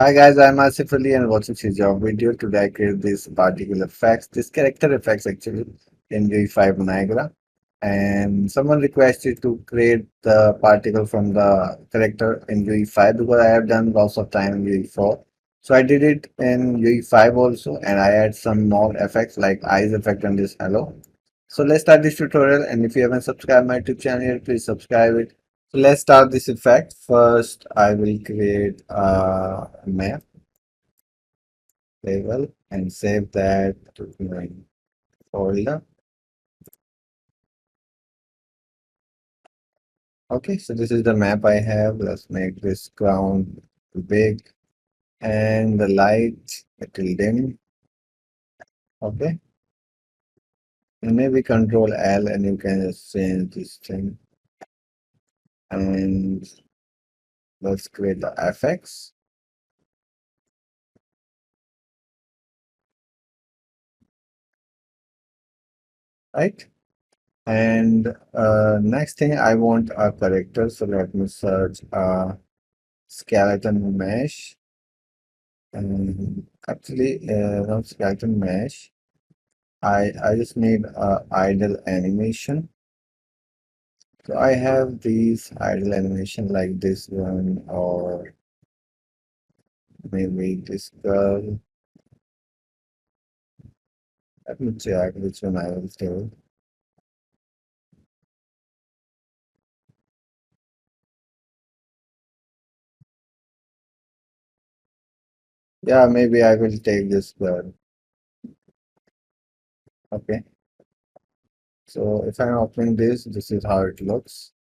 Hi guys, I'm Asif Ali and watching CGHOW video. Today I create this particle effects, this character effects actually in UE5 Niagara. And someone requested to create the particle from the character in UE5 because I have done lots of time in UE4. So I did it in UE5 also and I add some more effects like eyes effect and this hello. So let's start this tutorial, and if you haven't subscribed my YouTube channel yet, please subscribe it. So let's start this effect. First, I will create a map label and save that to my folder. Okay, so this is the map I have. Let's make this ground big and the light a little dim. Okay, and maybe Control L and you can just change this thing. And let's create the FX, right? And next thing, I want a character. So let me search skeleton mesh. And actually, not skeleton mesh. I just need a idle animation. So I have these idle animation like this one, or maybe this girl. Let me check which one I will do. Yeah, maybe I will take this girl. Okay. So if I'm opening this, this is how it looks.